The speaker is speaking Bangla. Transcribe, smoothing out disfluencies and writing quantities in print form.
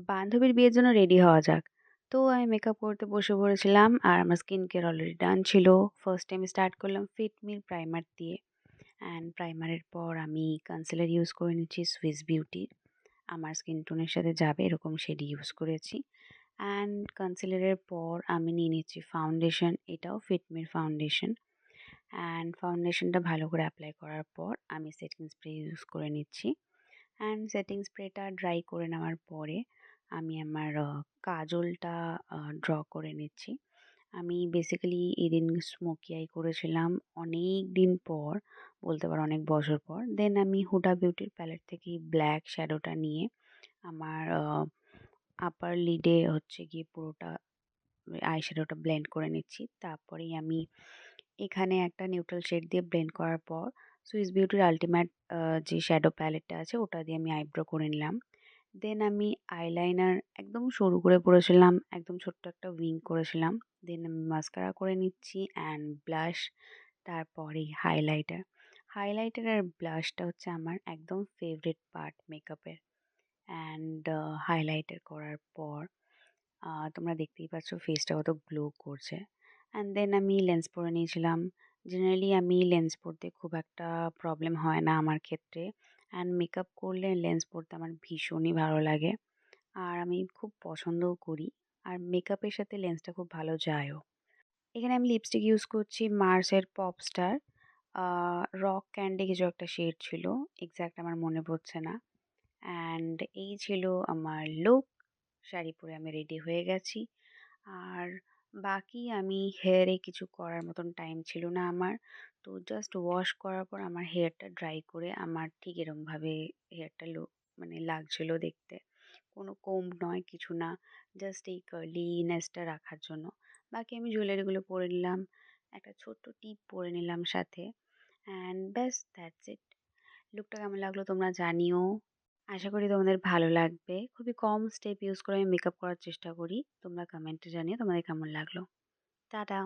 বান্ধবীর বিয়ের জন্য রেডি হওয়া যাক। তো আমি মেকআপ করতে বসে পড়েছিলাম আর আমার স্কিন কেয়ার অলরেডি ডান ছিল। ফার্স্টে আমি স্টার্ট করলাম ফিটমির প্রাইমার দিয়ে। অ্যান্ড প্রাইমারের পর আমি কনসিলার ইউজ করে নিচ্ছি সুইস বিউটির। আমার স্কিন টোনের সাথে যাবে এরকম শেডই ইউজ করেছি। অ্যান্ড কনসিলারের পর আমি নিয়ে নিচ্ছি ফাউন্ডেশন, এটাও ফিটমির ফাউন্ডেশন। অ্যান্ড ফাউন্ডেশনটা ভালো করে অ্যাপ্লাই করার পর আমি সেটিং স্প্রে ইউজ করে নিচ্ছি। অ্যান্ড সেটিং স্প্রেটা ড্রাই করে নেওয়ার পরে আমি আমার কাজলটা ড্র করে নিচ্ছি। আমি বেসিক্যালি এদিন স্মোকি আই করেছিলাম অনেক দিন পর, বলতে পারো অনেক বছর পর। দেন আমি হুডা বিউটির প্যালেট থেকে ব্ল্যাক শ্যাডোটা নিয়ে আমার আপার লিডে হচ্ছে গিয়ে পুরোটা আই শ্যাডোটা ব্লেন্ড করে নিচ্ছি। তারপরেই আমি এখানে একটা নিউট্রাল শেড দিয়ে ব্লেন্ড করার পর সুইস বিউটির আল্টিমেট যে শ্যাডো প্যালেটটা আছে ওটা দিয়ে আমি আইব্রো করে নিলাম। দেন আমি আইলাইনার একদম সরু করে পরেছিলাম, একদম ছোট্ট একটা উইং করেছিলাম। দেন আমি মাস্কারা করে নিচ্ছি অ্যান্ড ব্লাশ, তারপরে হাইলাইটার। হাইলাইটার আর ব্লাশটা হচ্ছে আমার একদম ফেভারিট পার্ট মেকআপের। অ্যান্ড হাইলাইটার করার পর তোমরা দেখতেই পাচ্ছ ফেসটা কত গ্লো করছে। অ্যান্ড দেন আমি লেন্স পরে নিয়েছিলাম। জেনারেলি আমি লেন্স পরতে খুব একটা প্রবলেম হয় না আমার ক্ষেত্রে। অ্যান্ড মেকআপ করলে লেন্স পরতে আমার ভীষণই ভালো লাগে। আর আমি খুব পছন্দও করি। আর মেকআপের সাথে লেন্সটা খুব ভালো যায়ও। এখানে আমি লিপস্টিক ইউজ করছি মার্সের পপস্টার। রক ক্যান্ডি কিছু একটা শেড ছিল, এক্স্যাক্ট আমার মনে পড়ছে না। অ্যান্ড এই ছিল আমার লুক। শাড়ি পরে আমি রেডি হয়ে গেছি। আর বাকি আমি হেয়ারে কিছু করার মতন টাইম ছিল না আমার। তো জাস্ট ওয়াশ করার পর আমার হেয়ারটা ড্রাই করে আমার ঠিক এরমভাবে হেয়ারটা মানে লাগছিল দেখতে। কোনো কোম্ব নয়, কিছু না। জাস্ট এই কার্লিনেসটা রাখার জন্য। বাকি আমি জুয়েলারিগুলো পরে নিলাম। একটা ছোট্ট টিপ পরে নিলাম সাথে। অ্যান্ড ব্যাস দ্যাটস ইট। লুকটা কেমন লাগলো তোমরা জানিও। আশা করি তোমাদের ভালো লাগবে। খুবই কম স্টেপ ইউজ করে আমি মেকআপ করার চেষ্টা করি। তোমরা কমেন্টে জানিও তোমাদের কেমন লাগলো। টাটা।